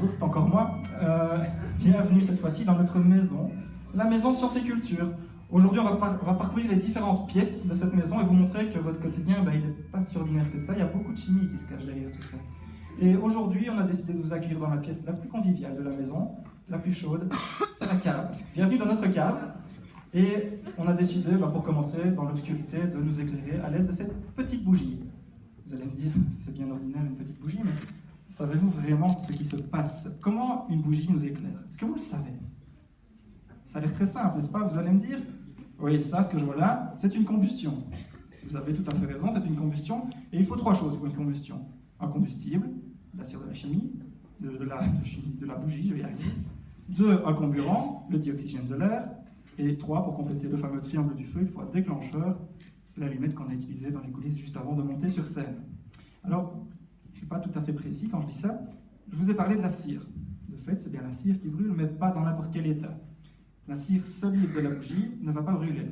bonjour, c'est encore moi. Bienvenue cette fois-ci dans notre maison, la maison Sciences et Culture. Aujourd'hui, on va parcourir les différentes pièces de cette maison et vous montrer que votre quotidien, il n'est pas si ordinaire que ça. Il y a beaucoup de chimie qui se cache derrière tout ça. Et aujourd'hui, on a décidé de vous accueillir dans la pièce la plus conviviale de la maison, la plus chaude, c'est la cave. Bienvenue dans notre cave. Et on a décidé, pour commencer, dans l'obscurité, de nous éclairer à l'aide de cette petite bougie. Vous allez me dire, c'est bien ordinaire une petite bougie, mais savez-vous vraiment ce qui se passe? Comment une bougie nous éclaire? Est-ce que vous le savez? Ça a l'air très simple, n'est-ce pas? Vous allez me dire, oui, ça, ce que je vois là, c'est une combustion. Vous avez tout à fait raison, c'est une combustion. Et il faut 3 choses pour une combustion. Un combustible, la cire de la chimie, de la bougie, je vais y arriver. 2, un comburant, le dioxygène de l'air. Et 3, pour compléter le fameux triangle du feu, il faut un déclencheur. C'est l'allumette qu'on a utilisée dans les coulisses juste avant de monter sur scène. Alors, je ne suis pas tout à fait précis quand je dis ça. Je vous ai parlé de la cire. De fait, c'est bien la cire qui brûle, mais pas dans n'importe quel état. La cire solide de la bougie ne va pas brûler.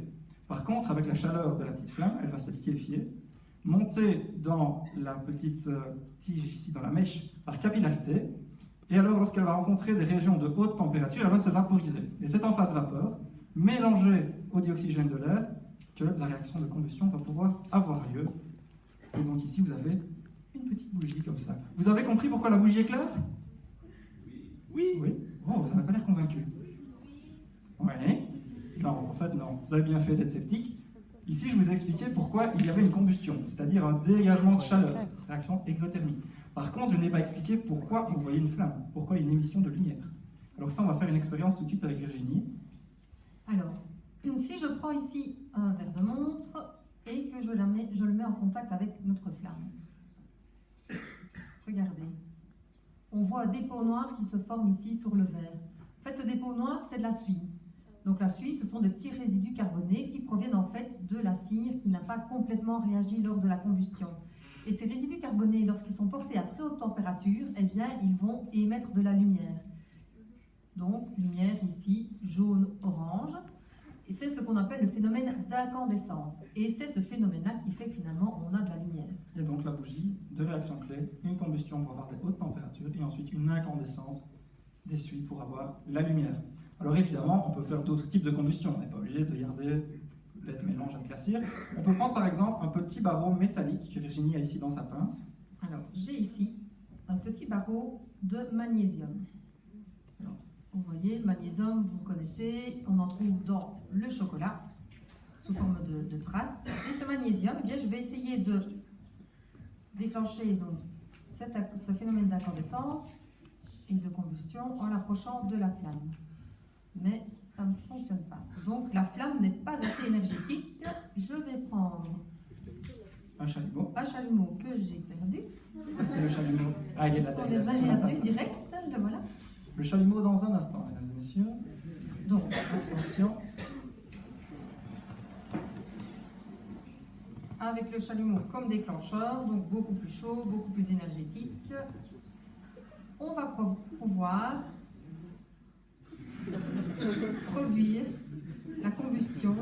Par contre, avec la chaleur de la petite flamme, elle va se liquéfier, monter dans la petite tige ici, dans la mèche, par capillarité. Et alors, lorsqu'elle va rencontrer des régions de haute température, elle va se vaporiser. Et c'est en phase vapeur, mélangée au dioxygène de l'air, que la réaction de combustion va pouvoir avoir lieu. Et donc ici, vous avez une petite bougie comme ça. Vous avez compris pourquoi la bougie éclaire? Oui. Oui. Oh, vous n'avez pas l'air convaincu. Oui. Non, en fait, non. Vous avez bien fait d'être sceptique. Ici, je vous ai expliqué pourquoi il y avait une combustion, c'est-à-dire un dégagement de chaleur, réaction exothermique. Par contre, je n'ai pas expliqué pourquoi vous voyez une flamme, pourquoi une émission de lumière. Alors ça, on va faire une expérience tout de suite avec Virginie. Alors, si je prends ici un verre de montre et que je le mets en contact avec notre flamme, regardez, on voit un dépôt noir qui se forme ici sur le verre. En fait, ce dépôt noir, c'est de la suie. Donc la suie, ce sont des petits résidus carbonés qui proviennent en fait de la cire qui n'a pas complètement réagi lors de la combustion. Et ces résidus carbonés, lorsqu'ils sont portés à très haute température, eh bien, ils vont émettre de la lumière. Donc, lumière ici, jaune-orange. Et c'est ce qu'on appelle le phénomène d'incandescence. Et c'est ce phénomène-là qui fait que finalement, on a de la lumière. Et donc la bougie, 2 réactions clés, une combustion pour avoir des hautes températures et ensuite une incandescence des suies pour avoir la lumière. Alors évidemment, on peut faire d'autres types de combustion. On n'est pas obligé de garder le bête mélange avec la cire. On peut prendre par exemple un petit barreau métallique que Virginie a ici dans sa pince. Alors, j'ai ici un petit barreau de magnésium. Alors, vous voyez, le magnésium, vous connaissez, on en trouve dans le chocolat, sous forme de traces. Et ce magnésium, eh bien, je vais essayer de déclencher donc, ce phénomène d'incandescence et de combustion en l'approchant de la flamme. Mais ça ne fonctionne pas. Donc la flamme n'est pas assez énergétique. Je vais prendre un chalumeau. Un chalumeau que j'ai perdu. C'est le chalumeau. Ah, il est là Ce sont derrière. les aléas du direct. Le voilà. Le chalumeau dans un instant, mesdames et messieurs. Donc, attention. Avec le chalumeau comme déclencheur, donc beaucoup plus chaud, beaucoup plus énergétique, on va pouvoir produire la combustion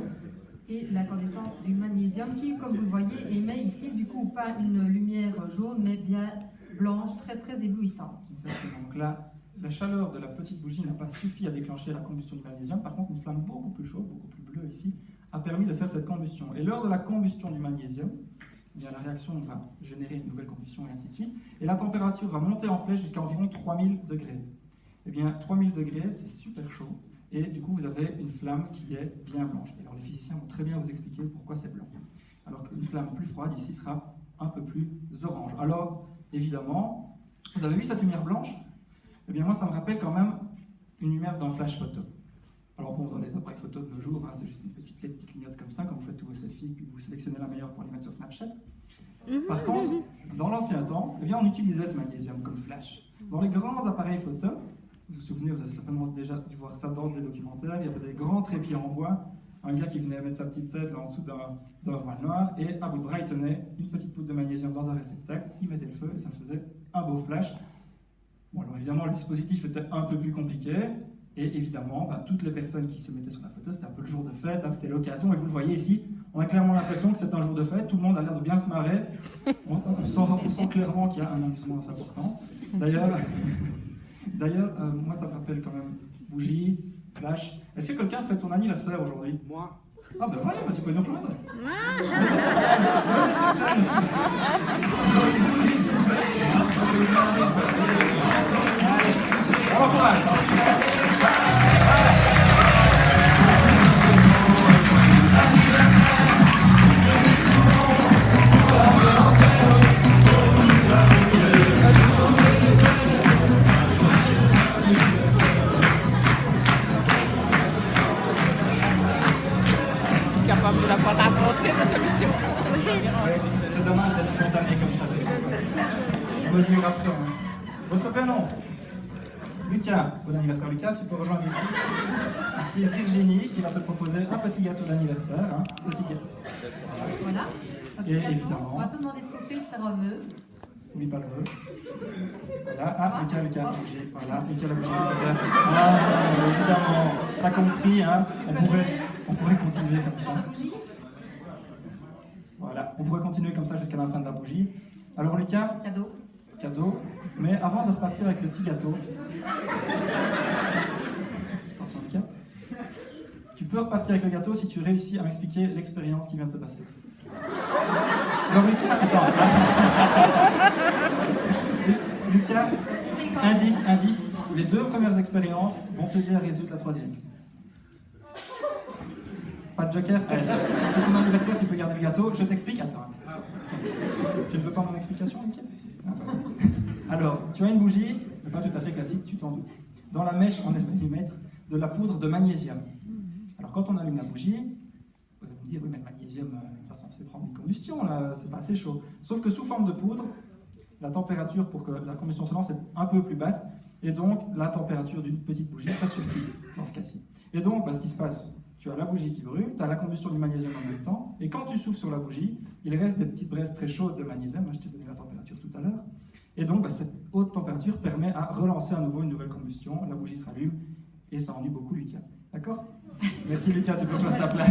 et l'incandescence du magnésium qui, comme vous le voyez, émet ici du coup pas une lumière jaune mais bien blanche, très très éblouissante. Exactement. Donc là, la chaleur de la petite bougie n'a pas suffi à déclencher la combustion du magnésium. Par contre, une flamme beaucoup plus chaude, beaucoup plus bleue ici, a permis de faire cette combustion. Et lors de la combustion du magnésium, eh bien, la réaction va générer une nouvelle combustion et ainsi de suite. Et la température va monter en flèche jusqu'à environ 3000 degrés. Eh bien, 3000 degrés, c'est super chaud. Et du coup, vous avez une flamme qui est bien blanche. Et alors, les physiciens vont très bien vous expliquer pourquoi c'est blanc. Alors qu'une flamme plus froide, ici, sera un peu plus orange. Alors, évidemment, vous avez vu cette lumière blanche? Eh bien, moi, ça me rappelle quand même une lumière d'un flash photo. Alors bon, dans les appareils photo de nos jours, c'est juste une petite LED qui clignote comme ça quand vous faites tous vos selfies, puis vous sélectionnez la meilleure pour les mettre sur Snapchat. Par contre, dans l'ancien temps, eh bien, on utilisait ce magnésium comme flash. Dans les grands appareils photo, vous vous souvenez, vous avez certainement déjà dû voir ça dans des documentaires, il y avait des grands trépieds en bois, un gars qui venait mettre sa petite tête là en dessous d'un voile noir, et à bout de bras, il tenait une petite poudre de magnésium dans un réceptacle, il mettait le feu et ça faisait un beau flash. Bon, alors évidemment, le dispositif était un peu plus compliqué, et évidemment, toutes les personnes qui se mettaient sur la photo, c'était un peu le jour de fête, c'était l'occasion, et vous le voyez ici, on a clairement l'impression que c'est un jour de fête, tout le monde a l'air de bien se marrer, on sent clairement qu'il y a un amusement assez important. D'ailleurs, D'ailleurs, moi ça me rappelle quand même bougie, flash. Est-ce que quelqu'un fête son anniversaire aujourd'hui? Moi. Ah ben voilà, tu peux nous rejoindre. Bon courage. Capable de la pas rencontrer la solution. Ouais, c'est dommage d'être spontané comme ça. On mesure après. Hein. Votre prénom? Lucas. Bon anniversaire Lucas, tu peux rejoindre ici. Ici Virginie qui va te proposer un petit gâteau d'anniversaire. Hein. Petit gâteau. Voilà. Un petit Et gâteau. évidemment. On va te demander de souffler et de faire un vœu. Oublie pas le vœu. Voilà. Ah, Lucas, la bougie. Voilà, Lucas, la bougie, Oh. s'il te plaît. Ah, évidemment. T'as compris, hein. On pourrait continuer comme ça. Sur la bougie. Voilà, on pourrait continuer comme ça jusqu'à la fin de la bougie. Alors Lucas, Cadeau. cadeau. Mais avant de repartir avec le petit gâteau, attention Lucas, tu peux repartir avec le gâteau si tu réussis à m'expliquer l'expérience qui vient de se passer. Alors Lucas, attends. Lucas, indice, les 2 premières expériences vont t'aider à résoudre la 3e. Pas de joker? Allez, c'est ton anniversaire, tu peux garder le gâteau. Je t'explique. Attends. Tu ne veux pas mon explication, Lucas? Alors, tu as une bougie, mais pas tout à fait classique, tu t'en doutes. Dans la mèche, on va y mettre de la poudre de magnésium. Alors, quand on allume la bougie, vous allez me dire, oui, mais le magnésium, n'est pas censé prendre une combustion, là, c'est pas assez chaud. Sauf que sous forme de poudre, la température pour que la combustion se lance est un peu plus basse, et donc la température d'une petite bougie, ça suffit dans ce cas-ci. Et donc, ce qui se passe, tu as la bougie qui brûle, tu as la combustion du magnésium en même temps, et quand tu souffles sur la bougie, il reste des petites braises très chaudes de magnésium, je t'ai donné la température tout à l'heure, et donc cette haute température permet à relancer à nouveau une nouvelle combustion, la bougie se rallume, et ça ennuie beaucoup Lucas. D'accord? Merci Lucas, tu peux prendre ta place.